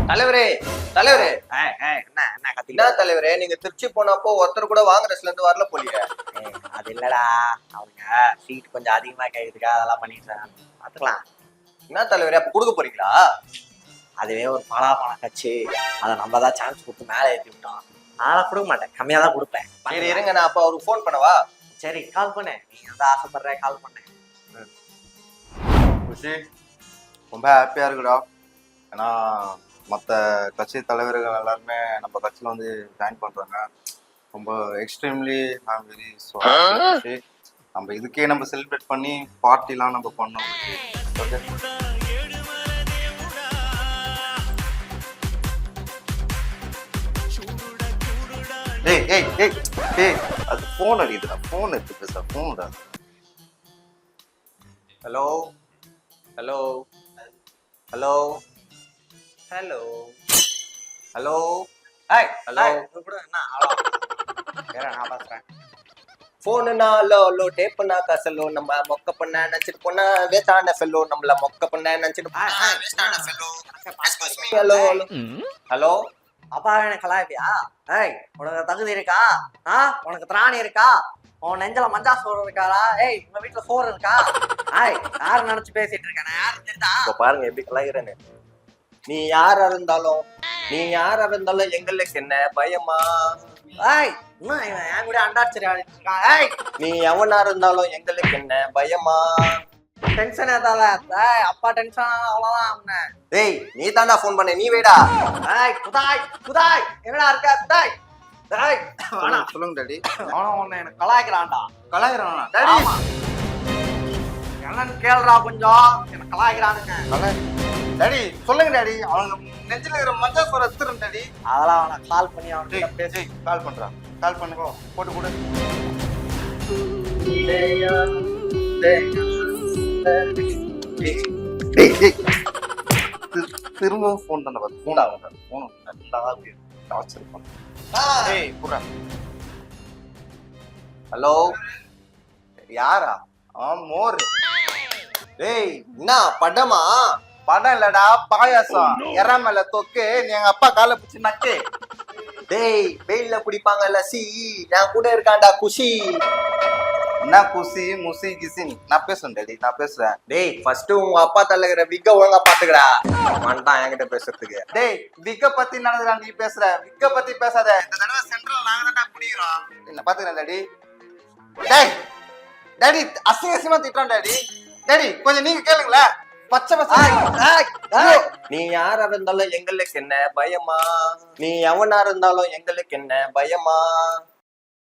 தலைவரே தலைவரே என்ன கத்தி என்ன தலைவரே, நீங்க திருச்சி போனப்போ ஒருத்தர் கூட காங்கிரஸ்ல இருந்து வரல போலியே. அது இல்லடா, அவங்க சீட் கொஞ்சம் அதிகமா கேக்குதுக்கா, அதெல்லாம் பண்ணிடுறேன். பாத்துக்கலாம். என்ன தலைவரே, அப்ப கொடுக்க போறீங்களா? அதுவே ஒரு பலாபலம் கட்சி, அதை நம்ம தான் சான்ஸ் கொடுத்து மேலே ஏற்றி விட்டோம். அதெல்லாம் கொடுக்க மாட்டேன், கம்மியா தான் கொடுப்பேன். சரி இருங்க, நான் அப்ப அவருக்கு ஃபோன் பண்ணவா? சரி கால் பண்ணு, நீங்க வந்து ஆசைப்படுற கால் பண்ணு. குஷி, ரொம்ப ஹாப்பியாக இருக்குடா. ஏன்னா மற்ற கட்சி தலைவர்கள் எல்லாருமே நம்ம கட்சியில் வந்து ஜாயின் பண்ணுறாங்க. ரொம்ப எக்ஸ்ட்ரீம்லி ஐம் வெரி குஷி. நம்ம இதுக்கே நம்ம செலிப்ரேட் பண்ணி பார்ட்டிலாம் நம்ம பண்ணோம். ஓகே ஏய் ஏய் ஏய் ஏய், அது ஃபோன் அடிக்குதுடா, ஃபோன் எடுத்து பேசுற ஃபோன்டா. Hello hello hello hello hello hi hello. என்ன ஹலோ வேற நான் பேசுறேன். போனுனா ஹலோ ஹலோ, டேப்புனா கசலோ, நம்ம மொக்க பண்ண நினைச்சிட்டு போனா வேஸ்டான ஃபெல்லோ, நம்மள மொக்க பண்ண நினைச்சிட்டு வேஸ்டான ஃபெல்லோ. Hello hello hello. அப்பா எனக்கு கலாய்ப்பியா? ஏய், உனக்கு தகுதி இருக்கா? உனக்கு திராணி இருக்கா? உன் நெஞ்சல மஞ்சா சோறு இருக்காடா? ஏய், உங்க வீட்டுல சோறு இருக்கா? ஏய், யாரு நினைச்சு பேசிட்டு இருக்கேன்? யாரு தெரியுதா? இப்ப பாருங்க எப்படி கலாய்கிறேன்னு. நீ யாரா இருந்தாலும் எங்களுக்கு என்ன பயமா? ஏய், இன்னும் இவன் என் கூட அண்டாச்சரி ஆடிட்டு இருக்கான். ஏய், நீ எவனா இருந்தாலும் எங்களுக்கு என்ன பயமா? டென்ஷன் ஏதால? ஏய், அப்பா டென்ஷன் அவ்வளவுதான் அவனை. டேய், நீ தாண்டா ஃபோன் பண்ண, நீ வைடா. ஏய், குதாய் எங்கடா இருக்க? குதாய் டேய், வேணாம். சொல்லுங்க டாடி. அவனும் உன்னை எனக்கு கலாய்க்கிறான்டா. கலாயிரானா டாடி? ஆமா. என்னன்னு கேளுடா கொஞ்சம். எனக்கு கலாய்க்கிறானுங்க. டாடி சொல்லுங்க டாடி. அவங்க நெஞ்சில இருக்கிற மஞ்சள் சோற எடுத்துறேன் டாடி. அதெல்லாம் அவனை கால் பண்ணி அவன்கிட்ட பேசி கால் பண்றான். கால் பண்ணுங்க, போட்டு கொடு. திரும்பவும் ஃபோன் பண்ண பார்த்து ஃபோன் ஆகும். ஃபோன் டார்ச்சர் பண்ண. ஏய் புறா. ஹலோ யாரா? மோர். டேய், என்ன படமா? படம் இல்லடா, பாயாசம். எறா மேல தொக்கு, நீ எங்க அப்பா காலை பிடிச்சி நக்கு. டேய், வெயில்ல பிடிப்பாங்கல்ல சி, நான் கூட இருக்கான்டா குஷி. என்ன குசி முசி கிசின்? நான் பேசுறேன் டாடி, நான் பேசுறேன். டேய், ஃபர்ஸ்ட் உங்க அப்பா தலைகிற விக்க ஒழுங்கா பாத்துக்கடா. வந்துட்டான் என்கிட்ட பேசுறதுக்கு. டேய், விக்க பத்தி நடந்துடா, நீ பேசுற. விக்க பத்தி பேசாத. இந்த தடவை சென்ட்ரல் நாங்க தான் பிடிக்கிறோம். என்ன பாத்துக்கிறேன் டாடி. டேய் டாடி, அசிங்கமா திட்டுறான் டாடி. டாடி கொஞ்சம் நீங்க கேளுங்களேன். பச்சை பச்சை. நீ யாரா இருந்தாலும் எங்களுக்கு என்ன பயமா? நீ எவனா இருந்தாலும் எங்களுக்கு என்ன பயமா?